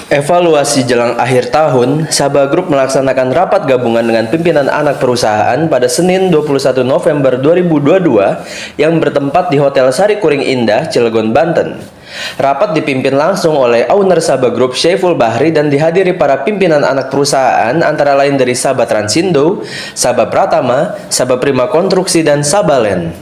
Evaluasi jelang akhir tahun, Sabah Group melaksanakan rapat gabungan dengan pimpinan anak perusahaan pada Senin 21 November 2022 yang bertempat di Hotel Sari Kuring Indah, Cilegon, Banten. Rapat dipimpin langsung oleh owner Sabah Group Syaiful Bahri dan dihadiri para pimpinan anak perusahaan antara lain dari Sabah Transindo, Sabah Pratama, Sabah Prima Konstruksi, dan Sabah Land.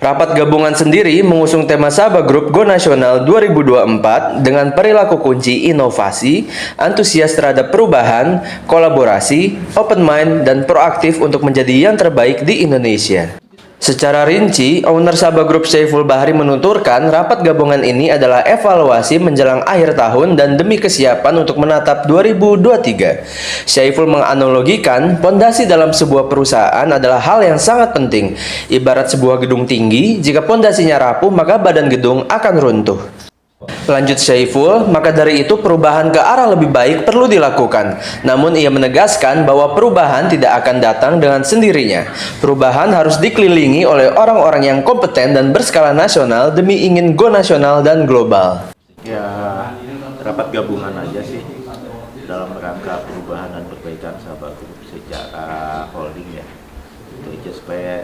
Rapat gabungan sendiri mengusung tema Sabah Group Go Nasional 2024 dengan perilaku kunci inovasi, antusias terhadap perubahan, kolaborasi, open mind, dan proaktif untuk menjadi yang terbaik di Indonesia. Secara rinci, owner Sabah Group Syaiful Bahri menuturkan rapat gabungan ini adalah evaluasi menjelang akhir tahun dan demi kesiapan untuk menatap 2023. Syaiful menganalogikan pondasi dalam sebuah perusahaan adalah hal yang sangat penting. Ibarat sebuah gedung tinggi, jika pondasinya rapuh maka badan gedung akan runtuh. Lanjut Syaiful, maka dari itu perubahan ke arah lebih baik perlu dilakukan. Namun ia menegaskan bahwa perubahan tidak akan datang dengan sendirinya. Perubahan harus dikelilingi oleh orang-orang yang kompeten dan berskala nasional demi ingin go nasional dan global. Ya, rapat gabungan aja sih dalam rangka perubahan dan perbaikan Sabah Group secara holding ya. Itu aja supaya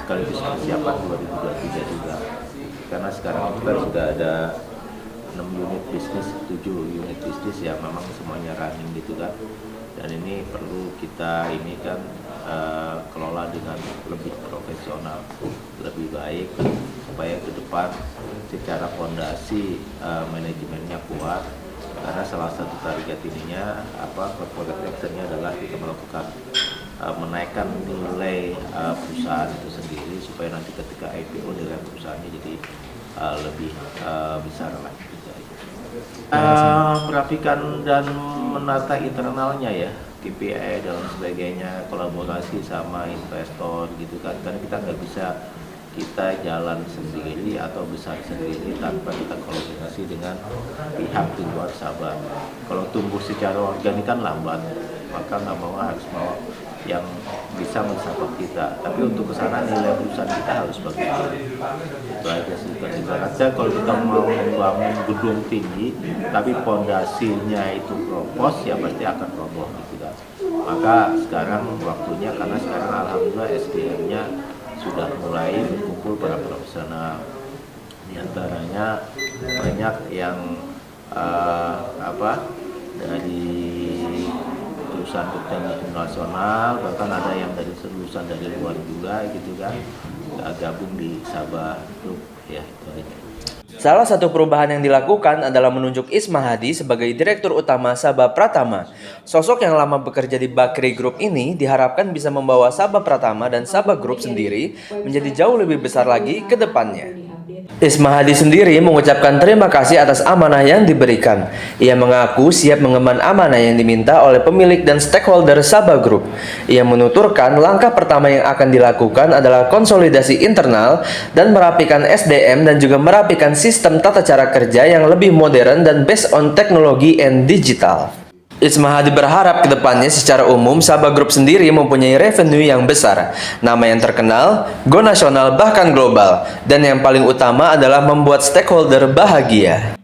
sekaligus persiapan 2023 juga. Karena sekarang kita sudah ada 6 unit bisnis, 7 unit bisnis ya, memang semuanya running gitu kan. Dan ini perlu kita ini kan kelola dengan lebih profesional, lebih baik supaya ke depan secara fondasi manajemennya kuat. Karena salah satu target ininya corporate actionnya adalah kita melakukan menaikkan nilai perusahaan itu sendiri supaya nanti ketika IPO nilai perusahaannya jadi lebih besar lagi. Merapikan dan menata internalnya ya, KPI dan sebagainya, kolaborasi sama investor gitu kan. Karena kita nggak bisa kita jalan sendiri atau besar sendiri tanpa kita kolaborasi dengan pihak di luar Sabah. Kalau tumbuh secara organik kan lambat, maka nggak mau harus mau yang bisa mensupport kita. Tapi untuk kesana nilai perusahaan kita harus bagus. Itu aja sih. Ibaratnya kalau kita mau membangun gedung tinggi, tapi pondasinya itu keropos, ya pasti akan roboh gitu kan. Maka sekarang waktunya, karena sekarang alhamdulillah SDM-nya sudah mulai berkumpul para profesional. Di antaranya banyak yang dari lulusan teknik internasional, bahkan ada yang dari lulusan dari luar juga gitu kan, gabung di Sabah Group ya. Salah satu perubahan yang dilakukan adalah menunjuk Isma Hadi sebagai Direktur Utama Sabah Pratama. Sosok yang lama bekerja di Bakri Group ini diharapkan bisa membawa Sabah Pratama dan Sabah Group sendiri menjadi jauh lebih besar lagi ke depannya. Isma Hadi sendiri mengucapkan terima kasih atas amanah yang diberikan. Ia mengaku siap mengemban amanah yang diminta oleh pemilik dan stakeholder Sabah Group. Ia menuturkan langkah pertama yang akan dilakukan adalah konsolidasi internal dan merapikan SDM dan juga merapikan sistem tata cara kerja yang lebih modern dan based on teknologi and digital. Isma Hadi berharap kedepannya secara umum Sabah Group sendiri mempunyai revenue yang besar, nama yang terkenal, go nasional bahkan global, dan yang paling utama adalah membuat stakeholder bahagia.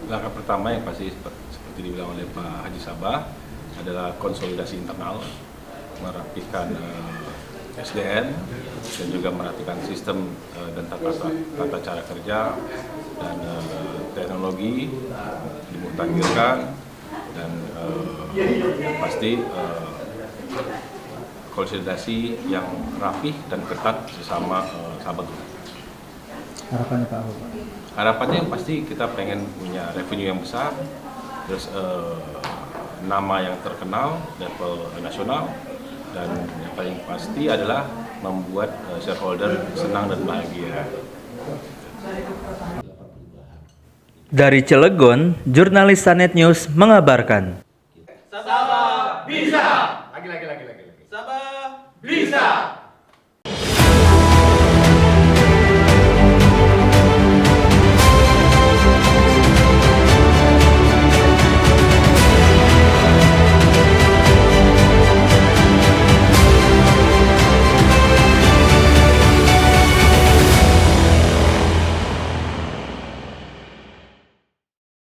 Langkah pertama yang pasti seperti dibilang oleh Pak Haji Sabah adalah konsolidasi internal, merapikan SDM dan juga merapikan sistem dan tata cara kerja dan teknologi dimutakhirkan. Dan pasti konsolidasi yang rapih dan ketat sesama Sabah Group. Harapannya Pak? Harapannya yang pasti kita pengen punya revenue yang besar, terus nama yang terkenal level nasional, dan yang paling pasti adalah membuat shareholder senang dan bahagia. Dari Cilegon, jurnalis Sanet News mengabarkan. Sabah bisa. Lagi. Sabah bisa.